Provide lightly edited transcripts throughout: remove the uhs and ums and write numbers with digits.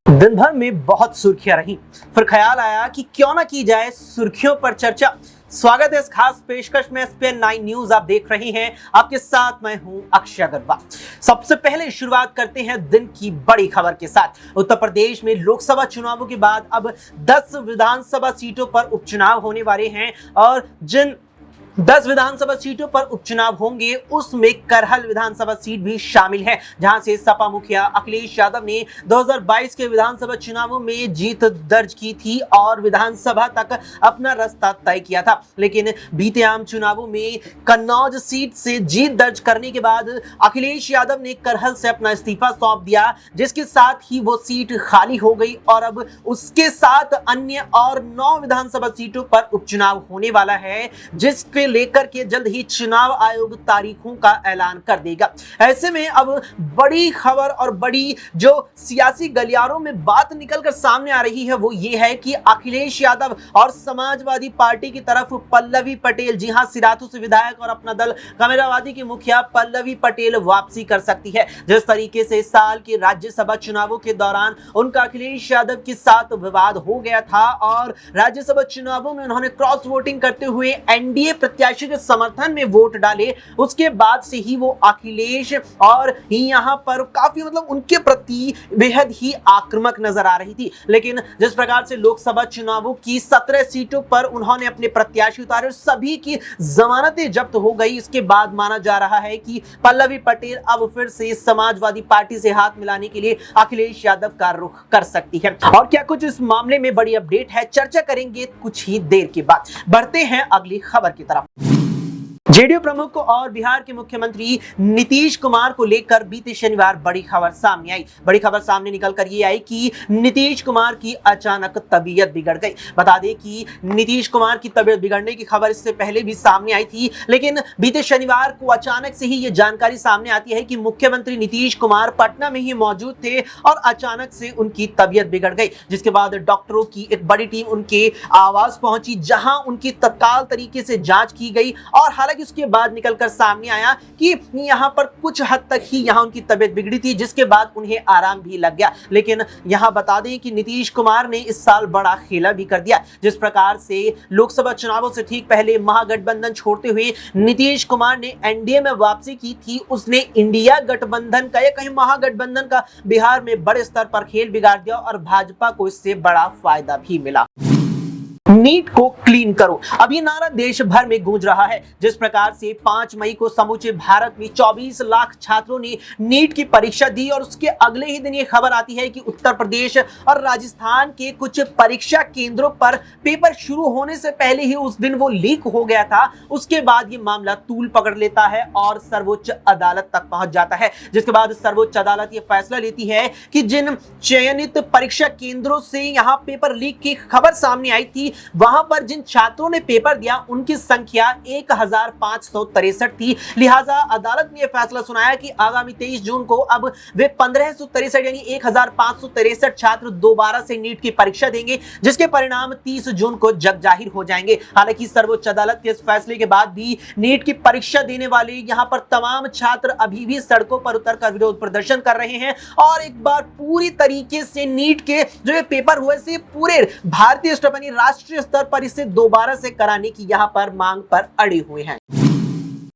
दिन भर में बहुत सुर्खियां रहीं, फिर ख्याल आया कि क्यों ना की जाए सुर्खियों पर चर्चा। स्वागत है इस खास पेशकश में। SPN 9 न्यूज आप देख रहे हैं, आपके साथ मैं हूं अक्षय अग्रवाल। सबसे पहले शुरुआत करते हैं दिन की बड़ी खबर के साथ। उत्तर प्रदेश में लोकसभा चुनावों के बाद अब 10 विधानसभा सीटों पर उपचुनाव होने वाले हैं और जिन 10 विधानसभा सीटों पर उपचुनाव होंगे उसमें करहल विधानसभा सीट भी शामिल है, जहां से सपा मुखिया अखिलेश यादव ने 2022 के विधानसभा चुनावों में जीत दर्ज की थी और विधानसभा तक अपना रास्ता तय किया था। लेकिन बीते आम चुनावों में कन्नौज सीट से जीत दर्ज करने के बाद अखिलेश यादव ने करहल से अपना इस्तीफा सौंप दिया, जिसके साथ ही वो सीट खाली हो गई और अब उसके साथ अन्य और 9 विधानसभा सीटों पर उपचुनाव होने वाला है, जिसके लेकर के जल्द ही चुनाव आयोग तारीखों का ऐलान कर देगा। ऐसे में अब बड़ी खबर और बड़ी जो सियासी गलियारों में बात निकलकर सामने आ रही है वो ये है कि अखिलेश यादव और समाजवादी पार्टी की तरफ पल्लवी पटेल, जी हां, सिराथू से विधायक और अपना दल कामेरावादी की मुखिया पल्लवी पटेल वापसी कर सकती है। जिस तरीके से इस साल के राज्यसभा चुनावों के दौरान उनका अखिलेश यादव के साथ विवाद हो गया था और राज्यसभा चुनावों में उन्होंने क्रॉस वोटिंग करते हुए एनडीए प्रत्याशी के समर्थन में वोट डाले, उसके बाद से ही वो अखिलेश और यहां पर काफी उनके प्रति बेहद ही आक्रामक नजर आ रही थी। लेकिन जिस प्रकार से लोकसभा चुनावों की 17 सीटों पर उन्होंने अपने प्रत्याशी उतारे और सभी की जमानतें जब्त हो गई, इसके बाद माना जा रहा है कि पल्लवी पटेल अब फिर से समाजवादी पार्टी से हाथ मिलाने के लिए अखिलेश यादव का रुख कर सकती है। और क्या कुछ इस मामले में बड़ी अपडेट है, चर्चा करेंगे कुछ ही देर के बाद। बढ़ते हैं अगली खबर की तरफ। जेडीयू प्रमुख और बिहार के मुख्यमंत्री नीतीश कुमार को लेकर बीते शनिवार बड़ी खबर सामने आई। बड़ी खबर सामने निकलकर ये आई कि नीतीश कुमार की अचानक तबीयत बिगड़ गई। बता दें कि नीतीश कुमार की तबीयत बिगड़ने की खबर इससे पहले भी सामने आई थी, लेकिन बीते शनिवार को अचानक से ही ये जानकारी सामने आती है कि मुख्यमंत्री नीतीश कुमार पटना में ही मौजूद थे और अचानक से उनकी तबीयत बिगड़ गई, जिसके बाद डॉक्टरों की एक बड़ी टीम उनके आवास पहुंची, जहां उनकी तत्काल तरीके से जांच की गई और हालांकि उसके बाद निकलकर सामने आया कि यहां पर कुछ हद तक ही यहां उनकी तबीयत बिगड़ी थी, जिसके बाद उन्हें आराम भी लग गया। लेकिन यहां बता दें कि नीतीश कुमार ने इस साल बड़ा खेला भी कर दिया। जिस प्रकार से लोकसभा चुनावों से ठीक पहले महागठबंधन छोड़ते हुए नीतीश कुमार ने एनडीए में वापसी की थी, उसने इंडिया गठबंधन का या कहीं महागठबंधन का बिहार में बड़े स्तर पर खेल बिगाड़ दिया और भाजपा को इससे बड़ा फायदा भी मिला। नीट को क्लीन करो, अब ये नारा देश भर में गूंज रहा है। जिस प्रकार से 5 मई को समूचे भारत में 24 लाख छात्रों ने नीट की परीक्षा दी और उसके अगले ही दिन ये खबर आती है कि उत्तर प्रदेश और राजस्थान के कुछ परीक्षा केंद्रों पर पेपर शुरू होने से पहले ही उस दिन वो लीक हो गया था। उसके बाद ये मामला तूल पकड़ लेता है और सर्वोच्च अदालत तक पहुंच जाता है, जिसके बाद सर्वोच्च अदालत ये फैसला लेती है कि जिन चयनित परीक्षा केंद्रों से यहाँ पेपर लीक की खबर सामने आई थी, वहां पर जिन छात्रों ने पेपर दिया उनकी संख्या 1563 थी। लिहाजा अदालत ने यह फैसला सुनाया कि आगामी 23 जून को अब वे 1563 यानी 1563 छात्र दोबारा से नीट की परीक्षा देंगे, जिसके परिणाम 30 जून को जग जाहिर हो जाएंगे। हालांकि सर्वोच्च अदालत के इस फैसले के बाद भी नीट की परीक्षा देने वाले यहां पर तमाम छात्र अभी भी सड़कों पर उतरकर विरोध प्रदर्शन कर रहे हैं और एक बार पूरी तरीके से नीट के जो ये पेपर हुए से पूरे भारतीय स्तर यानी राष्ट्रीय स्तर पर इसे दोबारा से कराने की यहां पर मांग पर अड़े हुए हैं।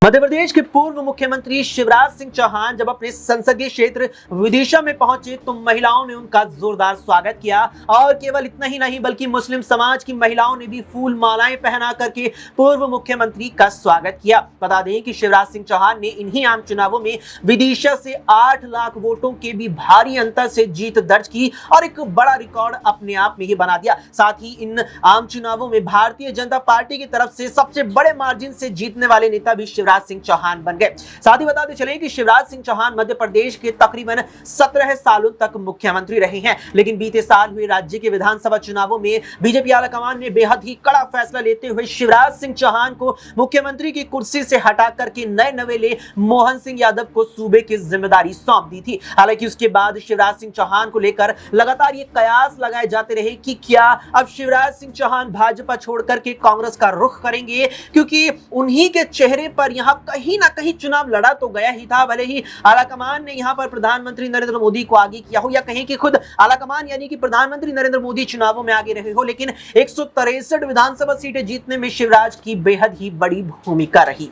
मध्य प्रदेश के पूर्व मुख्यमंत्री शिवराज सिंह चौहान जब अपने संसदीय क्षेत्र विदिशा में पहुंचे तो महिलाओं ने उनका जोरदार स्वागत किया और केवल इतना ही नहीं बल्कि मुस्लिम समाज की महिलाओं ने भी फूल मालाएं पहना करके पूर्व मुख्यमंत्री का स्वागत किया। बता दें कि शिवराज सिंह चौहान ने इन्हीं आम चुनावों में विदिशा से 8 लाख वोटों के भी भारी अंतर से जीत दर्ज की और एक बड़ा रिकॉर्ड अपने आप में ही बना दिया। साथ ही इन आम चुनावों में भारतीय जनता पार्टी की तरफ से सबसे बड़े मार्जिन से जीतने वाले नेता भी शिवराज सिंह चौहान बन गए। साथ ही बताते चले कि शिवराज सिंह चौहान मध्य प्रदेश के तकरीबन 17 सालों तक मुख्यमंत्री रहे हैं, लेकिन बीते साल हुए राज्य के विधानसभा चुनावों में बीजेपी आलाकमान ने बेहद ही कड़ा फैसला लेते हुए शिवराज सिंह चौहान को मुख्यमंत्री की कुर्सी से हटा करके नए नवेले मोहन सिंह यादव को सूबे की जिम्मेदारी सौंप दी थी। हालांकि उसके बाद शिवराज सिंह चौहान को लेकर लगातार ये कयास लगाए जाते रहे कि क्या अब शिवराज सिंह चौहान भाजपा छोड़कर के कांग्रेस का रुख करेंगे, क्योंकि उन्हीं के चेहरे पर यहाँ कहीं ना कहीं चुनाव लड़ा तो गया ही था, भले ही आलाकमान ने यहाँ पर प्रधानमंत्री नरेंद्र मोदी को आगे किया हो या कहीं कि खुद आलाकमान यानी कि प्रधानमंत्री नरेंद्र मोदी चुनावों में आगे रहे हो, लेकिन 163 विधानसभा सीटें जीतने में शिवराज की बेहद ही बड़ी भूमिका रही।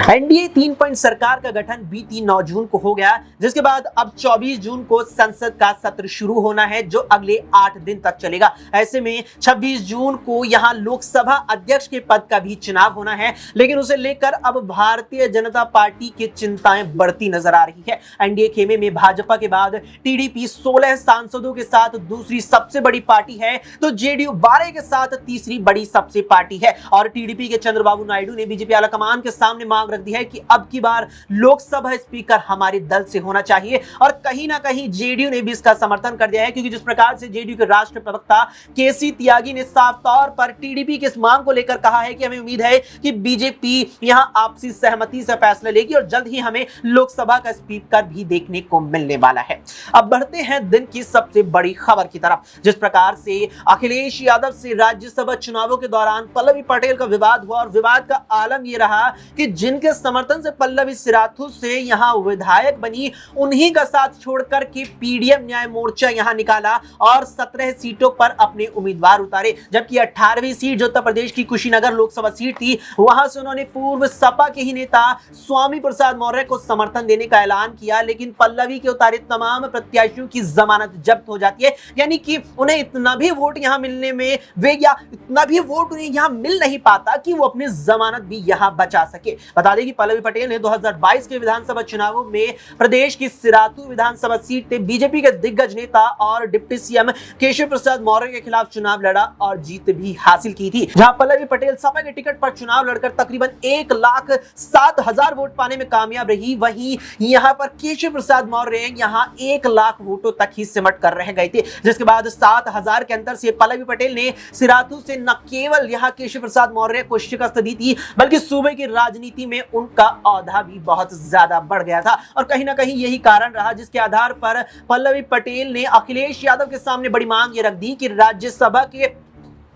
एनडीए 3 पॉइंट सरकार का गठन बीती 9 जून को हो गया, जिसके बाद अब 24 जून को संसद का सत्र शुरू होना है जो अगले 8 दिन तक चलेगा। ऐसे में 26 जून को यहां लोकसभा अध्यक्ष के पद का भी चुनाव होना है, लेकिन उसे लेकर अब भारतीय जनता पार्टी की चिंताएं बढ़ती नजर आ रही है। एनडीए खेमे में भाजपा के बाद टीडीपी 16 सांसदों के साथ दूसरी सबसे बड़ी पार्टी है, तो जेडीयू 12 के साथ तीसरी बड़ी सबसे पार्टी है। और टीडीपी के चंद्रबाबू नायडू ने बीजेपी आलाकमान के सामने मांग रख दी है कि अब की बार लोकसभा स्पीकर हमारे दल से होना चाहिए, और कहीं ना कहीं जेडीयू ने भी इसका समर्थन कर दिया है, क्योंकि जिस प्रकार से जेडीयू के राष्ट्रीय प्रवक्ता केसी त्यागी ने साफ तौर पर टीडीपी की इस मांग को लेकर कहा है कि हमें उम्मीद है कि बीजेपी यहां आपसी सहमति से फैसला लेगी और जल्द ही हमें लोकसभा का स्पीकर भी देखने को मिलने वाला है। अब बढ़ते हैं दिन की सबसे बड़ी खबर की तरफ। जिस प्रकार से अखिलेश यादव से राज्यसभा चुनावों के दौरान पल्लवी पटेल का विवाद हुआ, और विवाद का आलम यह रहा कि जिनके समर्थन से पल्लवी सिराथू से यहां विधायक बनी, उन्हीं का साथ छोड़कर के पीडीएम न्याय मोर्चा यहां निकाला और 17 सीटों पर अपने उम्मीदवार उतारे, जबकि 18वीं सीट जो उत्तर प्रदेश की कुशीनगर लोकसभा सीट थी, वहां से उन्होंने पूर्व सपा के ही नेता स्वामी प्रसाद मौर्य को समर्थन देने का ऐलान किया। लेकिन पल्लवी के उतारे तमाम प्रत्याशियों की जमानत जब्त हो जाती है, यानी कि उन्हें इतना भी वोट यहां मिलने में इतना भी वोट उन्हें यहां मिल नहीं पाता कि वो अपनी जमानत भी यहां बचा सके। बता दें कि पल्लवी पटेल ने 2022 के विधानसभा चुनावों में प्रदेश की सिराथू विधानसभा सीट से बीजेपी के दिग्गज नेता और डिप्टी सीएम केशव प्रसाद मौर्य के खिलाफ चुनाव लड़ा और जीत भी हासिल की थी, जहां पल्लवी पटेल सपा के टिकट पर चुनाव लड़कर तकरीबन 1,07,000 वोट पाने में कामयाब रही। वहीं यहां पर केशव प्रसाद मौर्य यहां 1 लाख वोटों तक ही सिमट कर रह गए थे, जिसके बाद 7,000 के अंतर से पल्लवी पटेल ने सिराथू से न केवल यहां केशव प्रसाद मौर्य को शिकस्त दी थी, बल्कि सूबे की राजनीति में उनका औहदा भी बहुत ज्यादा बढ़ गया था। और कहीं ना कहीं यही कारण रहा जिसके आधार पर पल्लवी पटेल ने अखिलेश यादव के सामने बड़ी मांग ये रख दी कि राज्यसभा के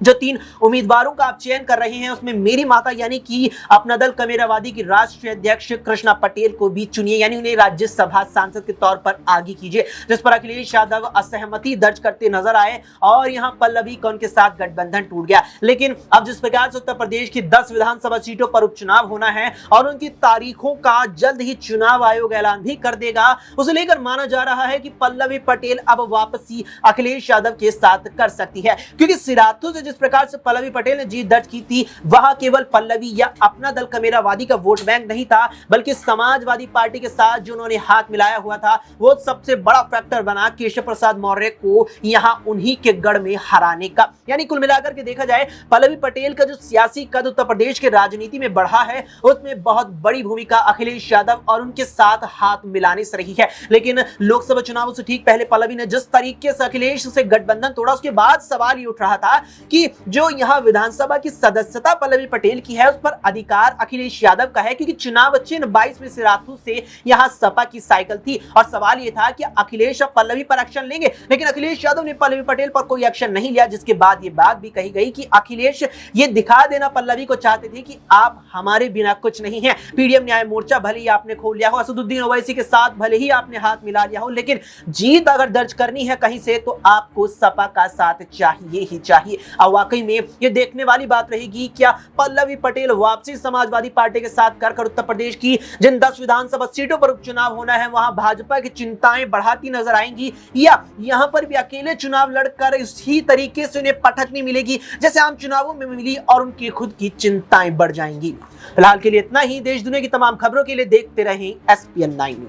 जो 3 उम्मीदवारों का आप चयन कर रहे हैं, उसमें मेरी माता यानी कि अपना दल कमेरावादी की राष्ट्रीय अध्यक्ष कृष्णा पटेल को भी चुनिए, यानी उन्हें राज्यसभा सांसद के तौर पर आगे कीजिए। जिस पर अखिलेश यादव असहमति दर्ज करते नजर आए और यहां पल्लवी का उनके साथ गठबंधन टूट गया। लेकिन अब जिस प्रकार से उत्तर प्रदेश की 10 विधानसभा सीटों पर उपचुनाव होना है और उनकी तारीखों का जल्द ही चुनाव आयोग ऐलान भी कर देगा, उसे लेकर माना जा रहा है कि पल्लवी पटेल अब वापसी अखिलेश यादव के साथ कर सकती है, क्योंकि सिराथू से जिस प्रकार से पल्लवी पटेल ने जीत दर्ज की थी, वहां केवल पल्लवी या अपना दल कमेरावादी का वोट बैंक नहीं था, बल्कि समाजवादी पार्टी के साथ जो उन्होंने हाथ मिलाया हुआ था, वो सबसे बड़ा फैक्टर बना केशव प्रसाद मौर्य को यहां उन्हीं के गढ़ में हराने का। यानी कुल मिलाकर के देखा जाए, पल्लवी पटेल का जो सियासी कद उत्तर प्रदेश के राजनीति में बढ़ा है, उसमें बहुत बड़ी भूमिका अखिलेश यादव और उनके साथ हाथ मिलाने से रही है। लेकिन लोकसभा चुनावों से ठीक पहले पल्लवी ने जिस तरीके से अखिलेश से गठबंधन तोड़ा, उसके बाद सवाल ये उठ रहा था कि जो यहां विधानसभा की सदस्यता पल्लवी पटेल की है, उस पर अधिकार अखिलेश यादव का है, क्योंकि चुनाव चिन्ह 22 में सिराथू से यहां सपा की साइकिल थी। और सवाल यह था कि अखिलेश अब पल्लवी पर एक्शन लेंगे, लेकिन अखिलेश यादव ने पल्लवी पटेल पर कोई एक्शन नहीं लिया, जिसके बाद यह बात भी कही गई कि अखिलेश ये दिखा देना पल्लवी को चाहते थे कि आप हमारे बिना कुछ नहीं है। पीडीएम न्याय मोर्चा भले ही आपने खोल लिया हो, असदुद्दीन ओवैसी के साथ भले ही आपने हाथ मिला लिया हो, लेकिन जीत अगर दर्ज करनी है कहीं से, तो आपको सपा का साथ चाहिए ही चाहिए। अब वाकई में ये देखने वाली बात रहेगी, क्या पल्लवी पटेल वापसी समाजवादी पार्टी के साथ कर उत्तर प्रदेश की जिन 10 विधानसभा सीटों पर उपचुनाव होना है, वहां भाजपा की चिंताएं बढ़ाती नजर आएंगी, या यहां पर भी अकेले चुनाव लड़कर इसी तरीके से उन्हें पटकनी मिलेगी जैसे आम चुनावों में मिली और उनकी खुद की चिंताएं बढ़ जाएंगी। फिलहाल के लिए इतना ही। देश दुनिया की तमाम खबरों के लिए देखते रहें SPN9 न्यूज।